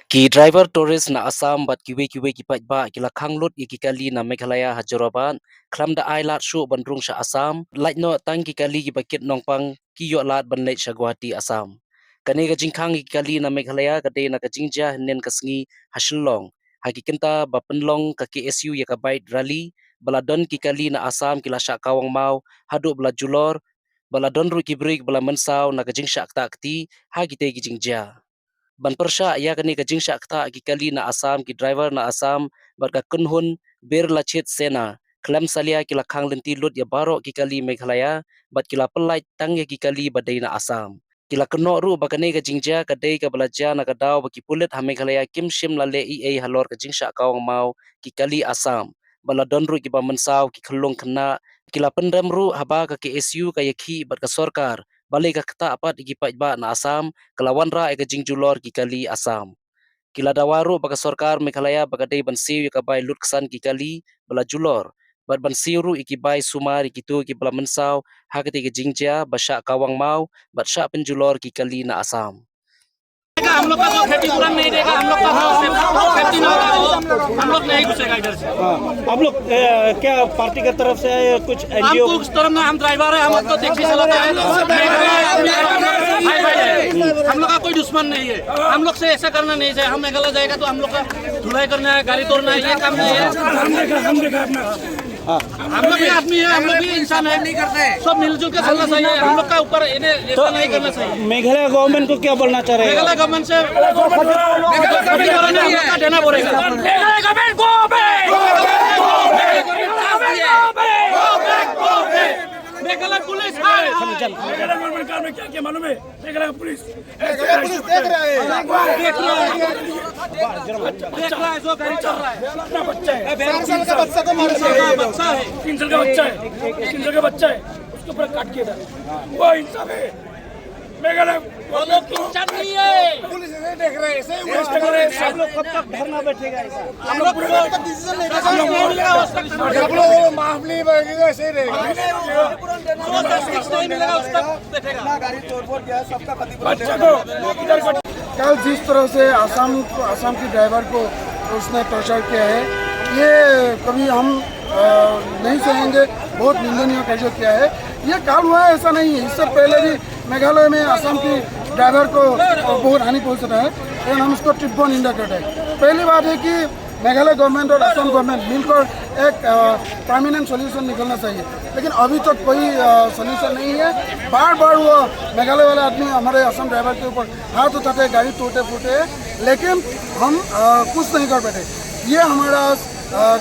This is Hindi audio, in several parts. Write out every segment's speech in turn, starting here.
Ki driver tourist na Assam bat kiwe ki pajba ki lakhang lut ki kali na Meghalaya Hajoraban khlam da ai lat shu bandrung sha Assam lait no tang ki kali ki bakit nongpang ki yo lat ban lait sha Guwahati Assam kane ga jingkhang ki kali na Meghalaya ka de na ka jingja nen kasngi hashillong hakikenta bapenlong ka KSU ya ka bait rally baladon ki kali na Assam ki la sha kawang mau hadu bala julor baladon ru ki break bala mensau na ka jingsha akta akti ha ki te ki jingja ban persha ya kani ka jingsha kta ki kali na Assam ki driver na Assam barka kunhun ber lachit sena klam salia ki lakhang lenti lut ya baro ki kali Meghalaya bat kila pelait tang ya ki kali badai na Assam kila keno ru bakane ka jingja ka dei ka balaja na ka daw baki pulit ha Meghalaya kim shim la le EA halor ka jingsha kawang mau ki kali Assam baladon ru ki bamansau ki khulung khna kila pendam ru haba ka KSU ka yakhi bat ka sarkar balai ka kta apat ki pajba na Assam kelawan ra ega jingjulor ki kali Assam kila dawaru baka sarkar Meghalaya baka dei bansiu ka bai lutksan ki kali bala julor bat bansiu ru iki bai sumar iki tu ki bala mensau hakati ki jingja basha kawang mau bat sha penjulor ki kali na Assam हम लोग का जो खेती पूरा नहीं देगा हम लोग का सेफ्टी ना होगा हम लोग नहीं घुसेगा इधर से। आप लोग क्या पार्टी की तरफ से कुछ एनजीओ हम कुछ तरफ ना हम ड्राइवर है हम तो टैक्सी चलाते हैं हम लोग का कोई दुश्मन नहीं है हम लोग से ऐसा करना नहीं चाहिए हम मेघालय जाएगा तो हम लोग का धुलाई करना है गाड़ी तोड़ना है ये काम नहीं है हम लोग भी आदमी है हम लोग भी इंसान है नहीं करते सब मिलजुल के चलना चाहिए हम लोग का ऊपर ऐसा नहीं करना चाहिए। मेघालय गवर्नमेंट को क्या बोलना चाह रहे हैं? मेघालय गवर्नमेंट से देना पड़ेगा Meghalaya police Meghalaya government car में क्या क्या मालूम है? मेघालय पुलिस देख रहा है जो गाड़ी चल रहा है अपना बच्चा है 3 साल का बच्चा को मार बच्चा है 3 साल का बच्चा है 3 साल का बच्चा है उसके ऊपर काट किया था वो इंसाफ है। मेघालय वो लोग इंसान नहीं है पुलिस ऐसे देख रहे हैं आप लोग कब तक धरना बैठेगा ऐसा? हम लोग डिसीजन नहीं मिलेगा उस तक आप लोग माफ नहीं बनेगा ऐसे ही रहेगा नहीं मिलेगा उस तक बैठेगा बच्चे को इधर कल जिस तरह से आसाम की ड्राइवर को उसने टॉर्चर किया है ये कभी हम नहीं सहेंगे। बहुत निंदनीय कार्य किया है। ये काल हुआ है ऐसा नहीं है, इससे पहले भी मेघालय में आसाम की ड्राइवर को बहुत हानि पहुंचता है लेकिन हम उसको ट्रिपल निंदा करते हैं। पहली बात है कि मेघालय गवर्नमेंट और असम गवर्नमेंट मिलकर एक परमानेंट सॉल्यूशन निकलना चाहिए लेकिन अभी तक कोई सॉल्यूशन नहीं है। बार बार वो मेघालय वाले आदमी हमारे असम ड्राइवर के ऊपर हाथ उठाते हैं, गाड़ी तोड़ते फूटे हैं लेकिन हम कुछ नहीं कर पाते। ये हमारा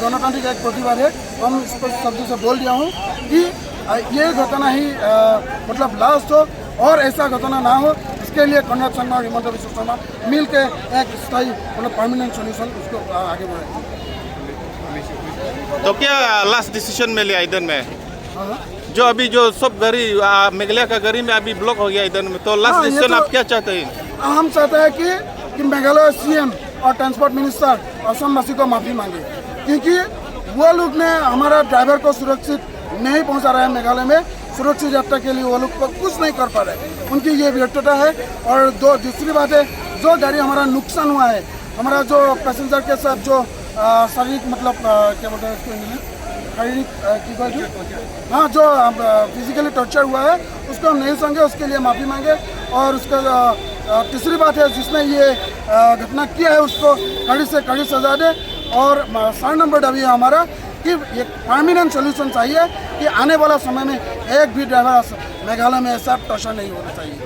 गणतांत्रिक एक प्रतिवाद है। हम इस पर शब्दों से बोल दिया हूँ कि ये घटना ही मतलब लास्ट हो और ऐसा घटना ना हो। इसके लिए कन्नड़ शर्मा और हिमंत बिश्व शर्मा मिल के एक स्थायी मतलब परमानेंट सोल्यूशन उसको आगे बढ़ाएंगे। तो क्या लास्ट डिसीजन में लिया इधर में जो अभी जो सब गाड़ी मेघालय का गाड़ी में अभी ब्लॉक हो गया इधर में तो लास्ट डिसीजन आप क्या चाहते हैं? हम चाहते हैं कि मेघालय सीएम और ट्रांसपोर्ट मिनिस्टर असमवासी को माफ़ी मांगे क्योंकि वो लोग ने हमारा ड्राइवर को सुरक्षित नहीं पहुंचा रहा है। मेघालय में सुरक्षित यात्रा के लिए वो लोग को कुछ नहीं कर पा रहे, उनकी ये व्यर्थता है। और दूसरी बात है जो गाड़ी हमारा नुकसान हुआ है, हमारा जो पैसेंजर के साथ जो शारीरिक मतलब क्या बोलते हैं इसको शारीरिक हाँ जो फिजिकली टॉर्चर हुआ है उसको हम नहीं सहेंगे, उसके लिए माफ़ी मांगे। और उसका तीसरी बात है जिसने ये घटना किया है उसको कड़ी से कड़ी सजा दे। और 7 नंबर दावी है हमारा कि ये परमानेंट सोल्यूशन चाहिए कि आने वाला समय में एक भी ड्राइवर मेघालय में ऐसा टॉर्चर नहीं होना चाहिए।